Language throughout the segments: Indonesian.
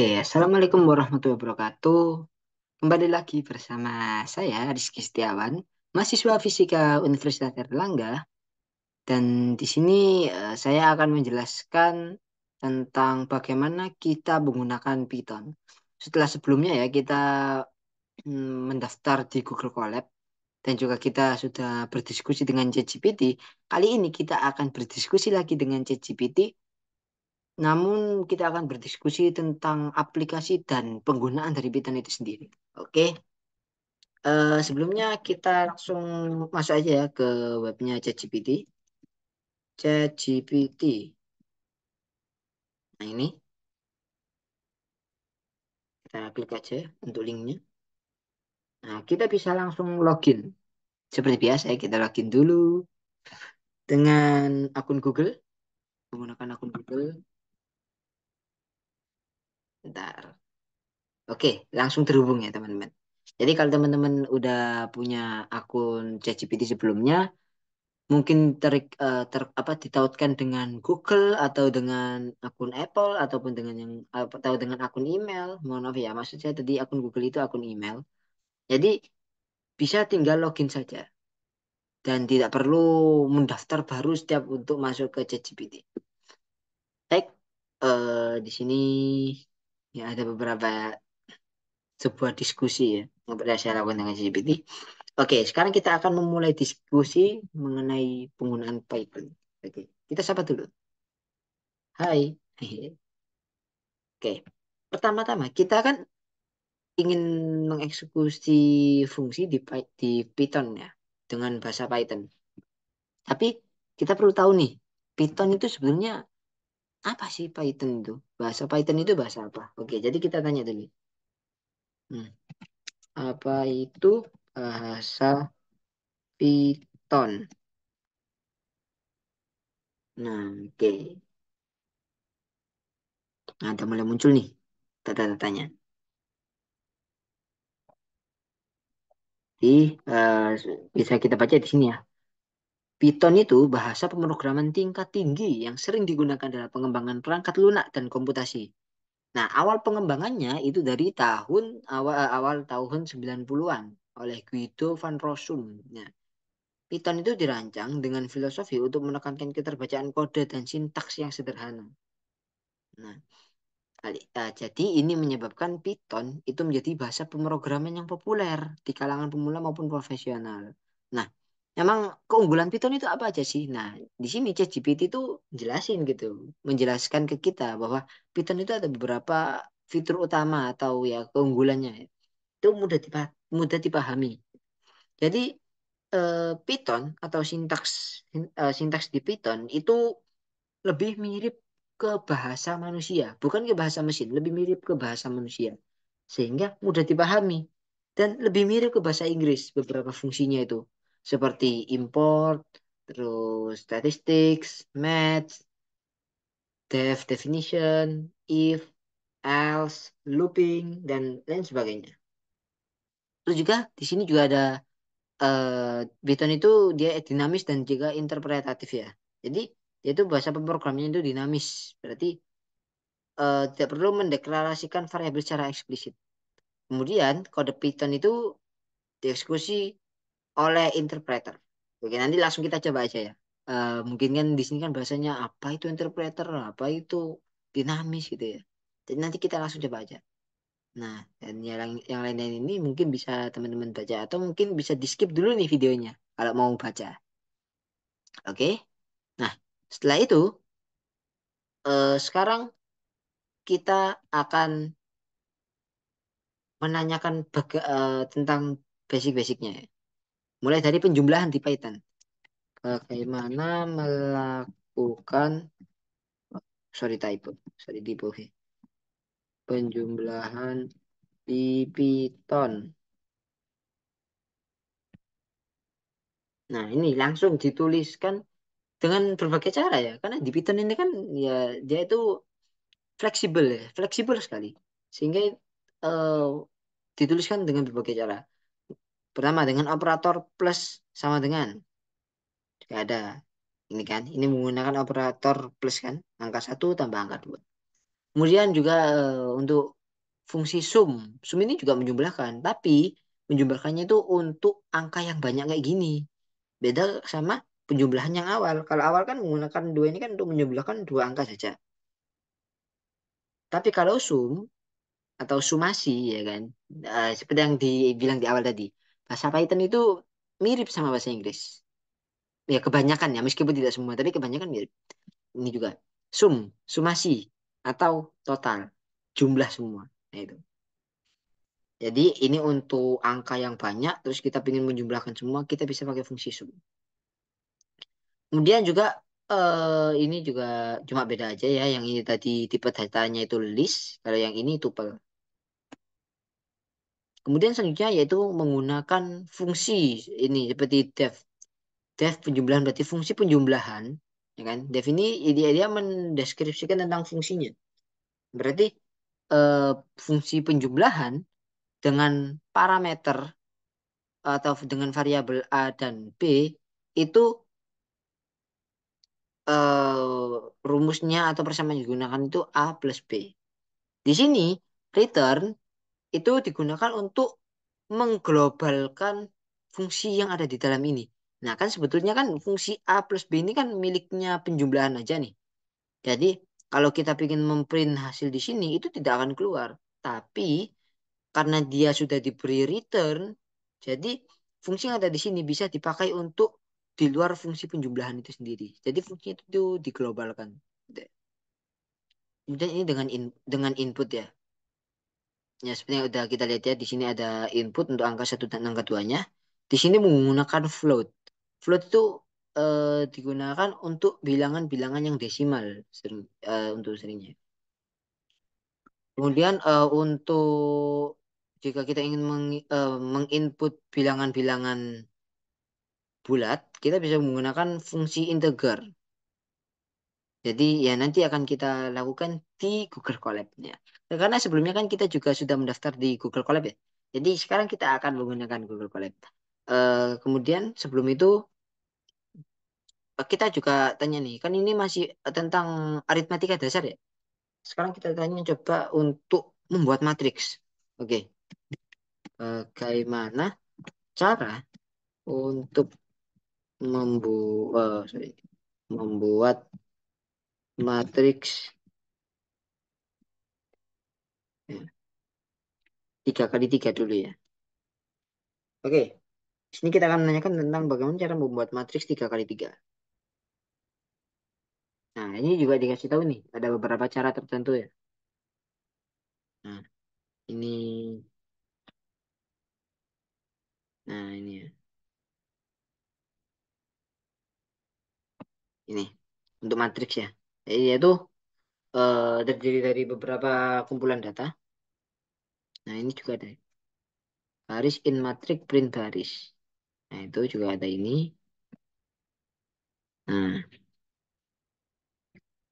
Oke, Assalamualaikum warahmatullahi wabarakatuh. Kembali lagi bersama saya, Rizky Setiawan, mahasiswa Fisika Universitas Erlangga. Dan di sini saya akan menjelaskan tentang bagaimana kita menggunakan Python. Setelah sebelumnya ya, kita mendaftar di Google Colab dan juga kita sudah berdiskusi dengan ChatGPT. Kali ini kita akan berdiskusi lagi dengan ChatGPT, namun kita akan berdiskusi tentang aplikasi dan penggunaan dari Python itu sendiri. Oke, sebelumnya kita langsung masuk aja ya ke webnya ChatGPT. ChatGPT. Nah ini kita klik aja untuk linknya. Nah kita bisa langsung login. Seperti biasa ya, kita login dulu dengan akun Google. Menggunakan akun Google. Bentar. Oke, langsung terhubung ya teman-teman. Jadi kalau teman-teman udah punya akun ChatGPT sebelumnya, mungkin apa ditautkan dengan Google atau dengan akun Apple ataupun dengan yang atau dengan akun email. Mohon maaf ya, maksud saya tadi akun Google itu akun email. Jadi bisa tinggal login saja dan tidak perlu mendaftar baru setiap untuk masuk ke ChatGPT. Baik, di sini ya ada beberapa sebuah diskusi ya yang pernah saya lakukan dengan ChatGPT. Oke, sekarang kita akan memulai diskusi mengenai penggunaan Python. Oke, kita sapa dulu. Hai. Oke. Pertama-tama kita kan ingin mengeksekusi fungsi di Python ya dengan bahasa Python. Tapi kita perlu tahu nih, Python itu sebenarnya apa sih Python itu? Bahasa Python itu bahasa apa? Oke, jadi kita tanya dulu. Hmm, apa itu bahasa Python? Nah, oke. Nah, udah mulai muncul nih tanda-tandanya. Jadi bisa kita baca di sini ya. Python itu bahasa pemrograman tingkat tinggi yang sering digunakan dalam pengembangan perangkat lunak dan komputasi. Nah, awal pengembangannya itu dari awal tahun 90-an oleh Guido van Rossum. Nah, Python itu dirancang dengan filosofi untuk menekankan keterbacaan kode dan sintaks yang sederhana. Nah, jadi ini menyebabkan Python itu menjadi bahasa pemrograman yang populer di kalangan pemula maupun profesional. Nah, memang keunggulan Python itu apa aja sih? Nah, di sini ChatGPT itu jelasin gitu, menjelaskan ke kita bahwa Python itu ada beberapa fitur utama atau ya keunggulannya. Itu mudah dipahami. Jadi Python atau sintaks di Python itu lebih mirip ke bahasa manusia, bukan ke bahasa mesin, lebih mirip ke bahasa manusia. Sehingga mudah dipahami dan lebih mirip ke bahasa Inggris beberapa fungsinya itu. Seperti import, terus statistics, math, definition, if, else, looping, dan lain sebagainya. Terus juga di sini juga ada Python itu dia dinamis dan juga interpretatif ya. Jadi dia itu bahasa pemrogramannya itu dinamis. Berarti tidak perlu mendeklarasikan variabel secara eksplisit. Kemudian kode Python itu dieksekusi oleh interpreter. Oke, nanti langsung kita coba aja ya. Mungkin kan di sini kan bahasanya apa itu interpreter, apa itu dinamis gitu ya. Jadi nanti kita langsung coba aja. Nah, dan yang lain-lain ini mungkin bisa teman-teman baca atau mungkin bisa di skip dulu nih videonya kalau mau baca. Oke. Nah, setelah itu sekarang kita akan menanyakan tentang basic-basicnya ya. Mulai dari penjumlahan di Python. Bagaimana melakukan, sorry typo, sorry typo. Penjumlahan di Python. Nah, ini langsung dituliskan dengan berbagai cara ya. Karena di Python ini kan ya dia itu fleksibel ya, fleksibel sekali. Sehingga eh, dituliskan dengan berbagai cara. Pertama dengan operator plus sama dengan. Jika ada ini kan, ini menggunakan operator plus kan, angka satu tambah angka 2. Kemudian juga untuk fungsi sum. Sum ini juga menjumlahkan, tapi menjumlahkannya itu untuk angka yang banyak kayak gini. Beda sama penjumlahan yang awal. Kalau awal kan menggunakan dua ini kan untuk menjumlahkan dua angka saja. Tapi kalau sum atau sumasi ya kan, seperti yang dibilang di awal tadi, bahasa Python itu mirip sama bahasa Inggris. Ya kebanyakan ya, meskipun tidak semua, tapi kebanyakan mirip. Ini juga sum, sumasi atau total, jumlah semua. Nah, itu. Jadi ini untuk angka yang banyak, terus kita ingin menjumlahkan semua, kita bisa pakai fungsi sum. Kemudian juga ini juga cuma beda aja ya. Yang ini tadi tipe datanya itu list, kalau yang ini tuple. Kemudian selanjutnya yaitu menggunakan fungsi ini seperti def. Def penjumlahan berarti fungsi penjumlahan, ya kan? Def ini dia mendeskripsikan tentang fungsinya. Berarti eh, fungsi penjumlahan dengan parameter atau dengan variabel A dan B itu rumusnya atau persamaan yang digunakan itu A plus B. Di sini return itu digunakan untuk mengglobalkan fungsi yang ada di dalam ini. Nah, kan sebetulnya kan fungsi A plus B ini kan miliknya penjumlahan aja nih. Jadi, kalau kita ingin memprint hasil di sini, itu tidak akan keluar. Tapi, karena dia sudah diberi return, jadi fungsi yang ada di sini bisa dipakai untuk di luar fungsi penjumlahan itu sendiri. Jadi, fungsi itu diglobalkan. Kemudian ini dengan input ya. Ya, seperti yang udah kita lihat ya, di sini ada input untuk angka satu dan angka duanya. Di sini menggunakan float. Float itu digunakan untuk bilangan-bilangan yang desimal untuk seringnya. Kemudian untuk jika kita ingin menginput bilangan-bilangan bulat, kita bisa menggunakan fungsi integer. Jadi ya nanti akan kita lakukan di Google Colab-nya. Nah, karena sebelumnya kan kita juga sudah mendaftar di Google Colab ya. Jadi sekarang kita akan menggunakan Google Colab. Kemudian sebelum itu kita juga tanya nih, kan ini masih tentang aritmatika dasar ya. Sekarang kita tanya coba untuk membuat matriks. Oke, bagaimana cara untuk membuat matriks ya, 3 kali 3 dulu ya. Oke, di sini kita akan menanyakan tentang bagaimana cara membuat matriks 3 kali 3. Nah, ini juga dikasih tahu nih, ada beberapa cara tertentu ya. Nah, ini, nah ini ya, ini untuk matriks ya. Jadi yaitu terdiri dari beberapa kumpulan data. Nah, ini juga ada baris in matrix print baris. Nah, itu juga ada ini. Nah,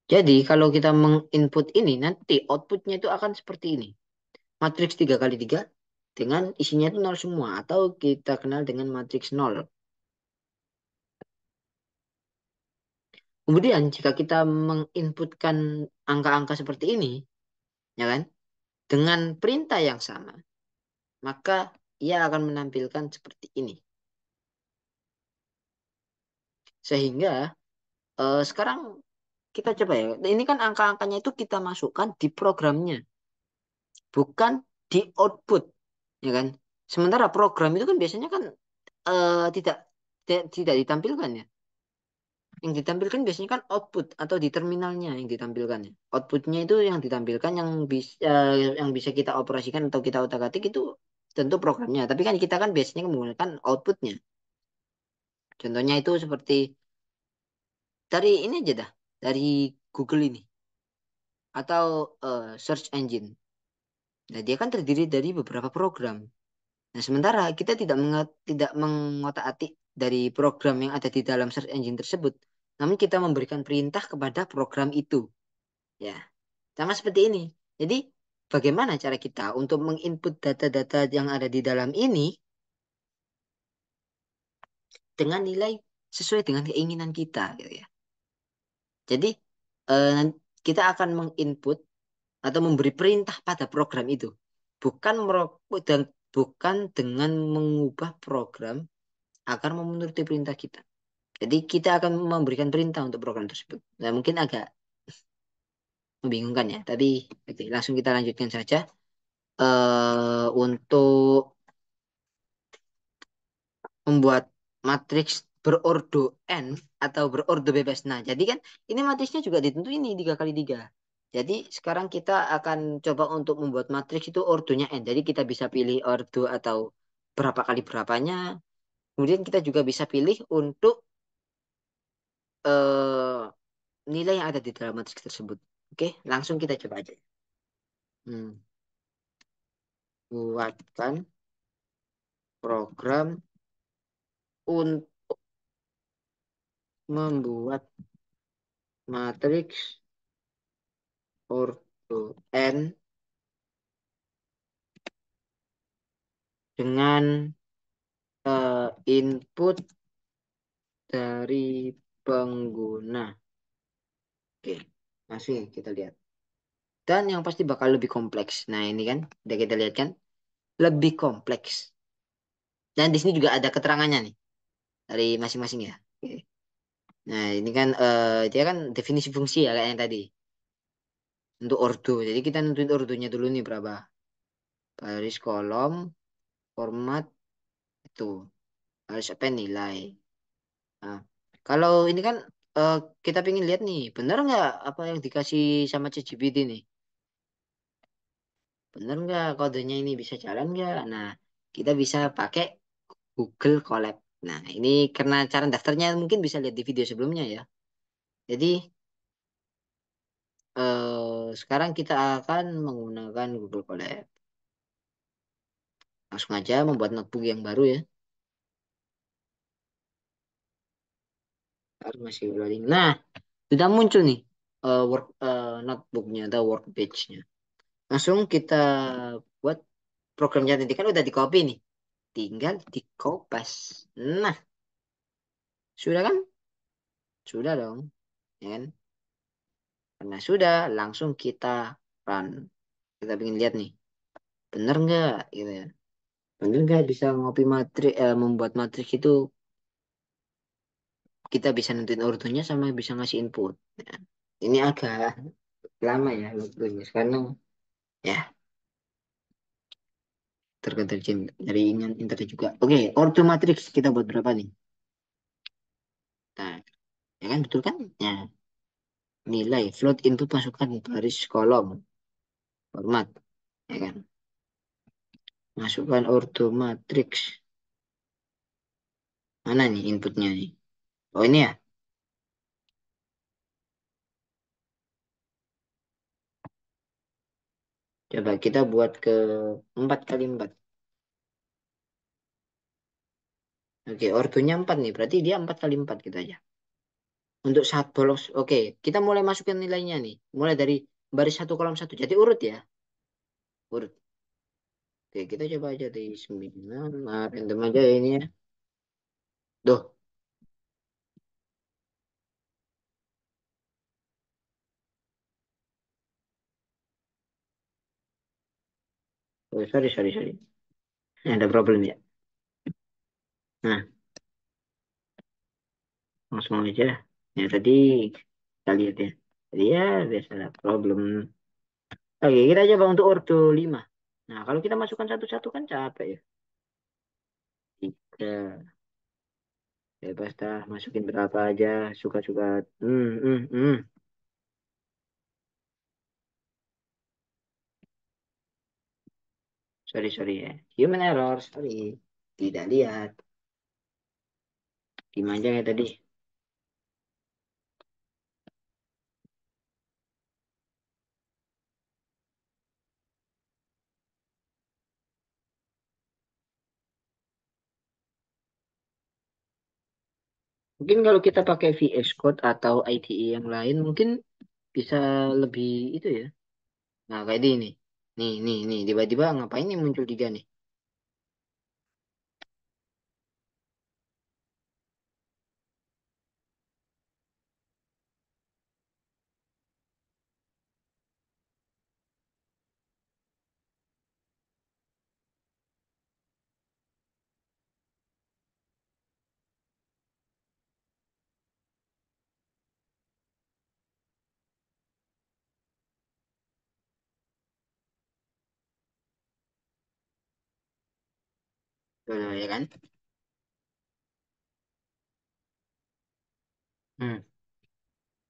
jadi kalau kita menginput ini, nanti outputnya itu akan seperti ini. Matriks 3 kali 3 dengan isinya itu nol semua. Atau kita kenal dengan matriks nol. Kemudian jika kita menginputkan angka-angka seperti ini, ya kan, dengan perintah yang sama, maka ia akan menampilkan seperti ini. Sehingga sekarang kita coba ya. Ini kan angka-angkanya itu kita masukkan di programnya, bukan di output, ya kan? Sementara program itu kan biasanya kan tidak tidak ditampilkan ya. Yang ditampilkan biasanya kan output atau di terminalnya yang ditampilkan ya. Outputnya itu yang ditampilkan yang bisa kita operasikan atau kita otak-atik itu tentu programnya. Tapi kan kita kan biasanya menggunakan outputnya. Contohnya itu seperti dari ini aja dah, dari Google ini atau search engine. Nah, dia kan terdiri dari beberapa program. Nah, sementara kita tidak mengotak-atik dari program yang ada di dalam search engine tersebut, namun kita memberikan perintah kepada program itu. Ya, sama seperti ini. Jadi, bagaimana cara kita untuk menginput data-data yang ada di dalam ini dengan nilai sesuai dengan keinginan kita, gitu ya. Jadi, kita akan menginput. atau memberi perintah pada program itu. Bukan dan bukan dengan mengubah program agar memenuhi perintah kita. Jadi kita akan memberikan perintah untuk program tersebut. Nah, mungkin agak membingungkan ya, tapi oke, langsung kita lanjutkan saja. Untuk membuat matriks berordo n atau berordo bebas. Nah, jadi kan ini matriksnya juga ditentuin ini 3 kali 3. Jadi sekarang kita akan coba untuk membuat matriks itu ordonya n. Jadi kita bisa pilih ordo atau berapa kali berapanya. Kemudian kita juga bisa pilih untuk eh, nilai yang ada di dalam matriks tersebut. Oke, langsung kita coba aja. Hmm, buatkan program untuk membuat matriks ordo n dengan input dari pengguna. Oke, masih kita lihat. Dan yang pasti bakal lebih kompleks. Nah, ini kan udah kita lihat kan lebih kompleks. Dan di sini juga ada keterangannya nih dari masing-masing ya. Oke. Nah, ini kan dia kan definisi fungsi ya kayak yang tadi untuk ordo. Jadi kita nentuin ordonya dulu nih berapa. Baris kolom, format itu harus apa nilai. Nah, kalau ini kan eh, kita pengen lihat nih, bener nggak apa yang dikasih sama ChatGPT nih? Bener nggak kodenya ini bisa jalan nggak? Nah, kita bisa pakai Google Colab. Nah, ini karena cara daftarnya mungkin bisa lihat di video sebelumnya ya. Jadi sekarang kita akan menggunakan Google Colab. Langsung aja membuat notebook yang baru ya. Harus masih loading. Nah, sudah muncul nih notebooknya atau workbench-nya. Langsung kita buat programnya nanti kan udah di copy nih. Tinggal di kopas. Nah, sudah kan? Sudah dong. Ya kan? Karena sudah, langsung kita run. Kita ingin lihat nih. Bener nggak? Gitu ya. Bener nggak bisa ngopi matrik, membuat matrik itu kita bisa nentuin urutannya sama bisa ngasih input. Ya. Ini agak lama ya waktunya. Karena ya tergantung dari internet juga. Oke, ordo matrix kita buat berapa nih? Nah, ya kan betul kan? Ya, nilai float input masukkan baris kolom format ya kan masukkan ordo matrix mana nih inputnya nih oh ini ya coba kita buat ke 4 kali 4 oke ordonya 4 nih berarti dia 4 kali 4 gitu aja untuk saat bolos oke kita mulai masukin nilainya nih mulai dari baris satu kolom satu jadi urut ya urut oke kita coba aja di 9 maaf random aja ya ini ya Duh, oh, sorry ada problem ya nah langsung aja ya tadi kita lihat ya jadi ya biasa ada problem oke kita coba untuk ordo 5 nah kalau kita masukkan satu-satu kan capek ya tiga bebas dah masukin berapa aja suka-suka hmm. Sorry ya human error sorry tidak lihat gimana ya tadi mungkin kalau kita pakai VS Code atau IDE yang lain mungkin bisa lebih itu ya nah kayak ini nih tiba-tiba ngapain nih muncul tiga nih Ya kan? Hmm.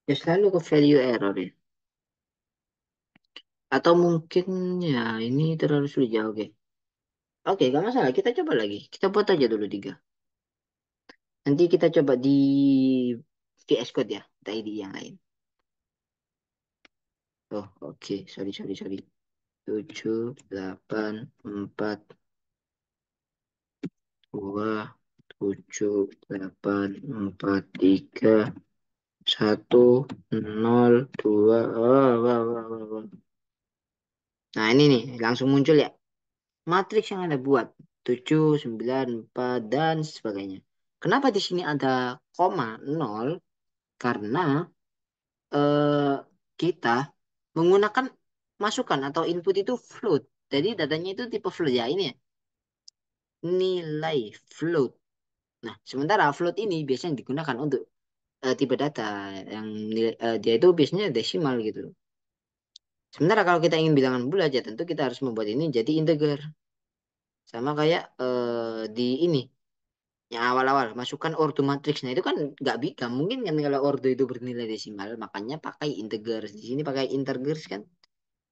Ya selalu ke value error ya. Atau mungkin ya ini terlalu sulit ya. Oke. Oke, gak masalah. Kita coba lagi. Kita buat aja dulu tiga. Nanti kita coba di VS Code ya. Kita ID yang lain. Oh, oke. Sorry, sorry, sorry. 7, 8, 4, 2, 7, 8, 4, 3, 1, 0, 2. Oh, wah, wah, wah, wah. Nah, ini nih. Langsung muncul ya. Matriks yang Anda buat. 7, 9, 4 dan sebagainya. Kenapa di sini ada koma 0? Karena eh, kita menggunakan masukan atau input itu float. Jadi datanya itu tipe float ya ini ya, nilai float. Nah, sementara float ini biasanya digunakan untuk tipe data yang dia itu biasanya desimal gitu. Sementara kalau kita ingin bilangan bulat ya tentu kita harus membuat ini jadi integer. Sama kayak di ini yang awal-awal masukkan ordo matrix. Nah itu kan nggak mungkin kan kalau ordo itu bernilai desimal, makanya pakai integer. Di sini pakai integers kan.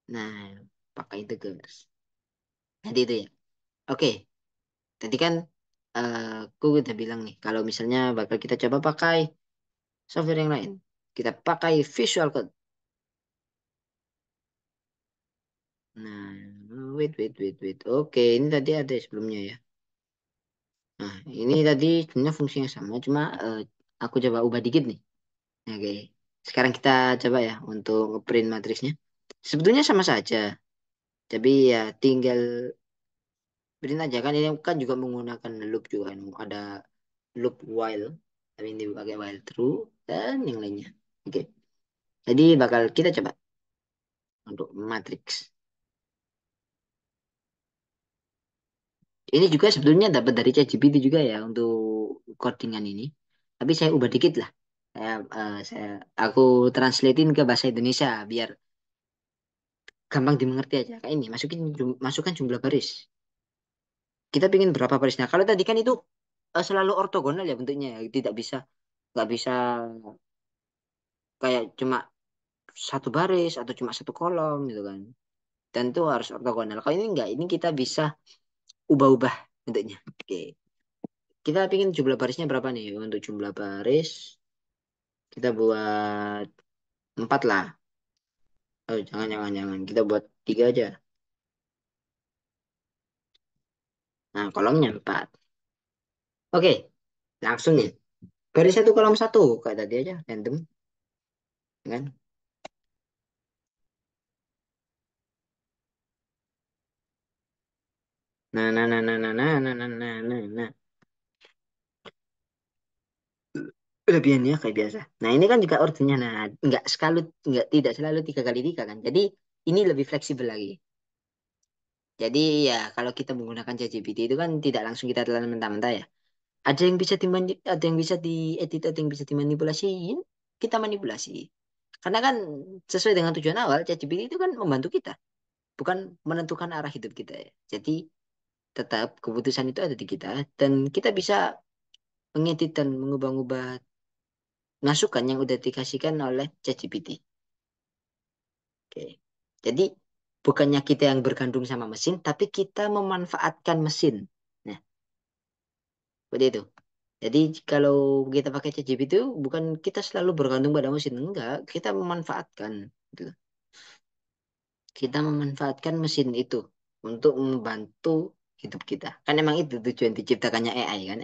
Nah, pakai integers. Jadi itu ya. Oke, tadi kan aku udah bilang nih, kalau misalnya bakal kita coba pakai software yang lain. Kita pakai Visual Code. Nah, wait, wait, wait, wait. Oke, ini tadi ada sebelumnya ya. Nah, ini tadi sebenarnya fungsinya sama, cuma aku coba ubah dikit nih. Oke, sekarang kita coba ya untuk print matriksnya. Sebetulnya sama saja, tapi ya tinggal print aja kan ini kan juga menggunakan loop juga kan. Ada loop while, tapi ini pakai while true dan yang lainnya. Oke, jadi bakal kita coba untuk matriks. Ini juga sebetulnya dapat dari ChatGPT juga ya untuk codingan ini. Tapi saya ubah dikit lah. Aku translatein ke bahasa Indonesia biar gampang dimengerti aja. Kayak ini, masukkan jumlah baris. Kita pingin berapa baris. Nah, kalau tadi kan itu selalu ortogonal ya bentuknya ya. Tidak bisa, nggak bisa kayak cuma satu baris atau cuma satu kolom gitu kan. Dan itu harus ortogonal. Kalau ini enggak, ini kita bisa ubah-ubah bentuknya. Oke. Kita pingin jumlah barisnya berapa nih? Untuk jumlah baris, kita buat 4 lah. Oh, jangan, jangan, jangan. Kita buat 3 aja. Nah, kolomnya 4. Oke, langsung nih. Baris satu kolom satu. Kayak tadi aja, random. Kan? Nah, nah, nah, nah, nah, nah, nah, nah, nah, nah, nah. Kelebihannya kayak biasa. Nah, ini kan juga ordernya. Nah, tidak selalu 3 kali 3 kan. Jadi, ini lebih fleksibel lagi. Jadi, ya, kalau kita menggunakan ChatGPT itu kan tidak langsung kita telan mentah-mentah ya. Ada yang bisa diedit, ada yang bisa dimanipulasi, kita manipulasi. Karena kan sesuai dengan tujuan awal, ChatGPT itu kan membantu kita, bukan menentukan arah hidup kita ya. Jadi tetap keputusan itu ada di kita dan kita bisa mengedit dan mengubah-ubah masukan yang udah dikasihkan oleh ChatGPT. Oke. Jadi bukannya kita yang bergantung sama mesin, tapi kita memanfaatkan mesin. Nah, seperti itu. Jadi kalau kita pakai ChatGPT itu bukan kita selalu bergantung pada mesin, enggak, kita memanfaatkan gitu. Kita memanfaatkan mesin itu untuk membantu hidup kita. Kan emang itu tujuan diciptakannya AI kan,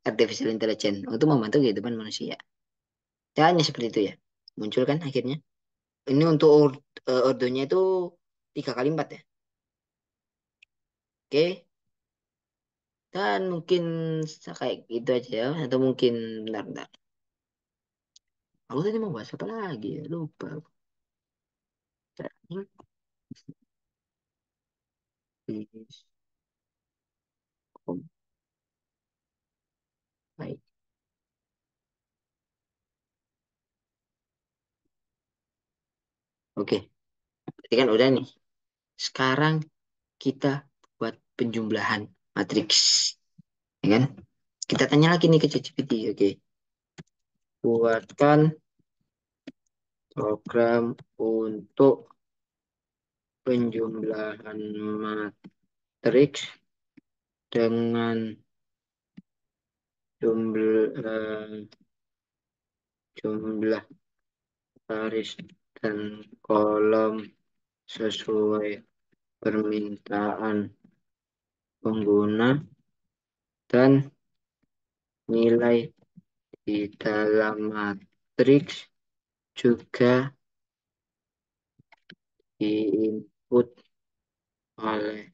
artificial intelligence untuk membantu kehidupan manusia. Ya, hanya seperti itu ya. Muncul kan akhirnya. Ini untuk ordonya itu 3 kali 4 ya. Oke. Dan mungkin kayak gitu aja ya. Atau mungkin bentar, bentar. Aku tadi mau bahas apa lagi ya? Lupa. Hmm, please. Oh, baik. Oke. Berarti kan udah nih. Sekarang kita buat penjumlahan matriks. ya kan? Kita tanya lagi nih ke ChatGPT, oke. Buatkan program untuk penjumlahan matriks dengan jumlah baris dan kolom sesuai permintaan pengguna dan nilai di dalam matriks juga diinput oleh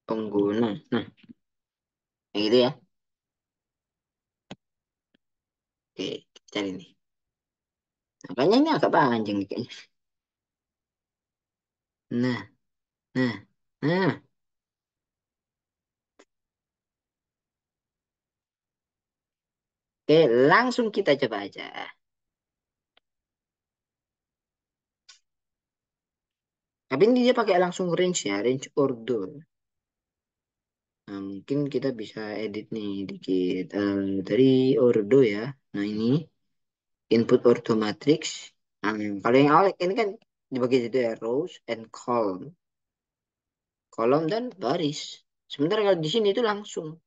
pengguna. Nah, kayak gitu ya. Oke, kita cari nih. Nah, kayaknya ini agak panjang nih kayaknya. Nah, nah, nah. Oke, langsung kita coba aja. Tapi ini dia pakai langsung range ya, range order. Nah, mungkin kita bisa edit nih dikit. Dari ordo ya. Nah, ini input ordo matrix. Nah, kalau yang awal ini kan dibagi itu ya, rows and column. Kolom dan baris. Sementara kalau di sini itu langsung.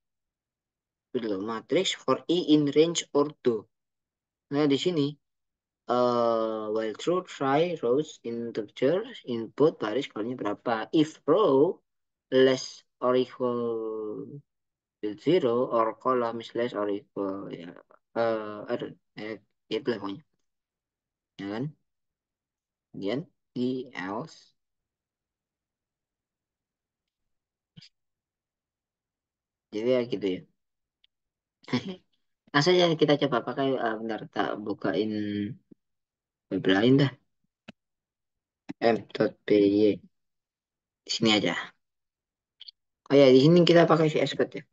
Gitu loh, matrix for E in range ordo. Nah, di sini while true try rows integer input baris kolomnya berapa. If row less or equal to zero or column is less or equal ya ada itu lah pokoknya ya kan. Kemudian di else jadi ya gitu ya. Langsung aja kita coba pakai bentar tak bukain web lain dah. M.py di sini aja. Oh ya, di sini kita pakai VS Code ya.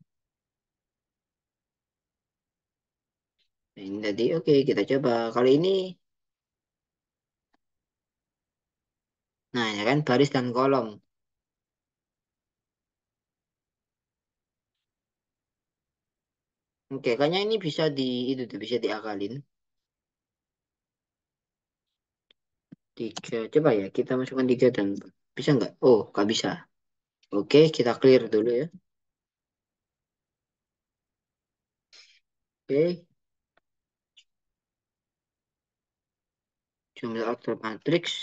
Nah, ini tadi oke kita coba. Kali ini, nah ya kan baris dan kolom. Oke, kayaknya ini bisa di itu tuh bisa diakalin. Tiga, coba ya kita masukkan tiga dan bisa nggak? Oh, nggak bisa. Oke, kita clear dulu ya. Oke, jumlah aktor matriks.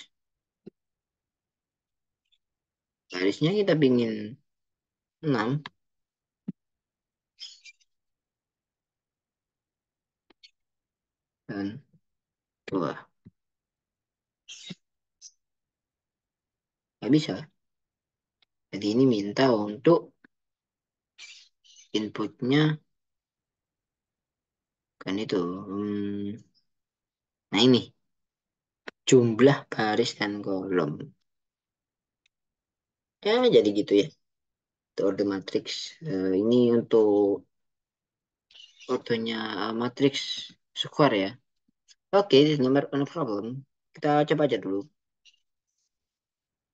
Garisnya kita pingin 6 dan 2. Nggak bisa. Jadi ini minta untuk inputnya kan itu. Nah ini jumlah baris dan kolom. Ya jadi gitu ya. Itu order matrix. Ini untuk ordernya matrix square ya. Oke, nomor no problem. Kita coba aja dulu.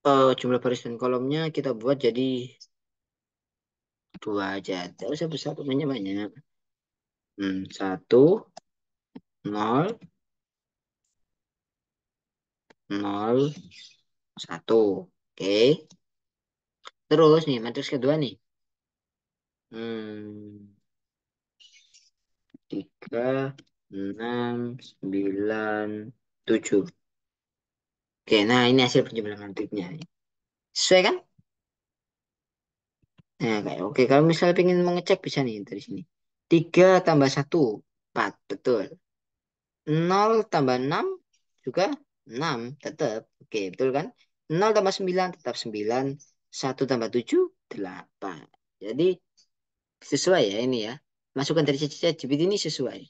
Jumlah baris dan kolomnya kita buat jadi 2 aja. Tidak usah besar, banyak-banyak. 1, 0, 0, 1. Oke. Terus nih, matriks kedua nih. Hmm, 3, 6, 9, 7. Oke, nah ini hasil penjumlahan matriksnya. Sesuai kan? Nah, kayak oke. Kalau misalnya pengen mengecek bisa nih dari sini. 3 tambah 1, 4. Betul. 0 tambah 6 juga 6. Tetap. Oke, betul kan? 0 tambah 9 tetap 9. 1 tambah 7 8. Jadi sesuai ya ini ya. Masukan dari ChatGPT ini sesuai.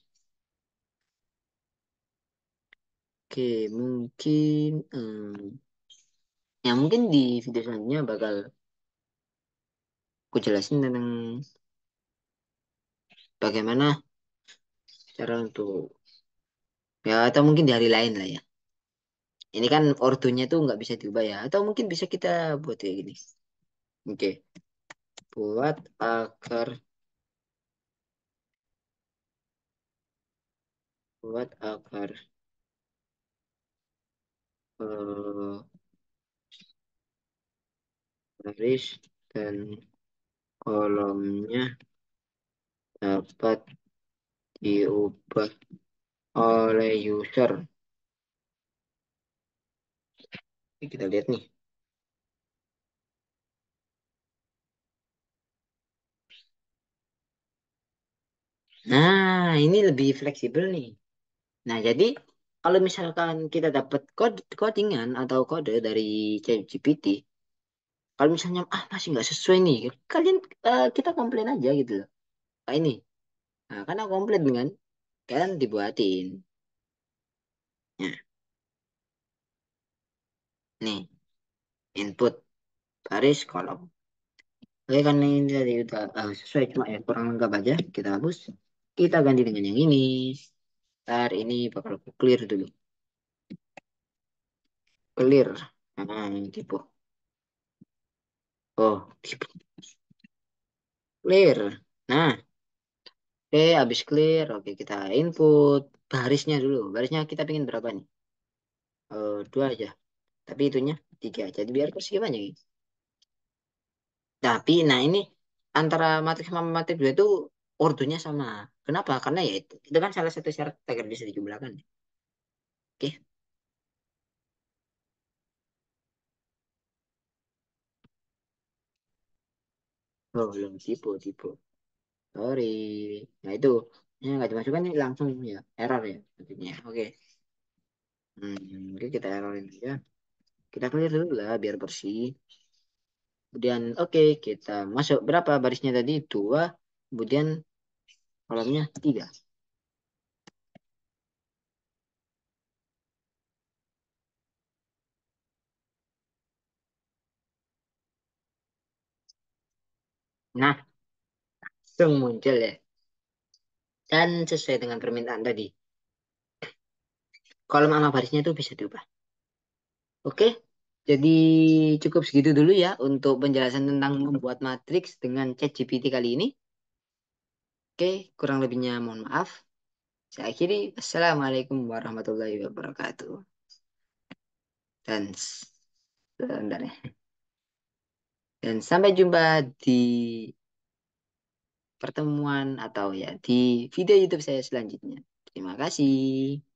Oke, mungkin ya mungkin di video selanjutnya bakal aku jelasin tentang bagaimana cara untuk ya atau mungkin di hari lain lah ya. Ini kan ordonya tuh nggak bisa diubah ya. Atau mungkin bisa kita buat kayak gini. Oke, buat agar buat agar eh, baris dan kolomnya dapat diubah oleh user. Ini kita lihat nih. Nah, ini lebih fleksibel nih. Nah, jadi kalau misalkan kita dapat codingan atau kode dari ChatGPT, kalau misalnya masih nggak sesuai nih, kalian kita komplain aja gitu loh. Ini, nah karena komplain dengan kalian dibuatin. Nah, nih input baris kolom. Oke, karena ini tadi udah sesuai cuma ya kurang lengkap aja, kita hapus. Kita ganti dengan yang ini. Ntar ini bakal aku clear dulu. Clear. Nah, ini tipe. Oh, tipe. Clear. Nah, oke, habis clear. Oke, kita input barisnya dulu. Barisnya kita pengen berapa nih? Dua aja. Tapi itunya tiga. Jadi biar keseimbangan gitu. Tapi, nah ini antara matriks sama matriks dua itu ordernya sama. Kenapa? Karena ya itu kan salah satu syarat agar bisa dijumlahkan. Oke. Oh, belum tipe, tipe. Sorry. Nah itu, ini nggak dimasukkan ini langsung ya error ya maksudnya. Oke. Oke kita errorin aja. Kita clear dulu lah biar bersih. Kemudian oke kita masuk berapa barisnya tadi? Dua. Kemudian kolomnya tiga. Nah, langsung muncul ya. Dan sesuai dengan permintaan tadi. Kolom sama barisnya itu bisa diubah. Oke. Jadi cukup segitu dulu ya untuk penjelasan tentang membuat matriks dengan ChatGPT kali ini. Oke, kurang lebihnya mohon maaf. Saya akhiri. Assalamualaikum warahmatullahi wabarakatuh. Dan sebentar ya. Dan sampai jumpa di pertemuan atau ya di video YouTube saya selanjutnya. Terima kasih.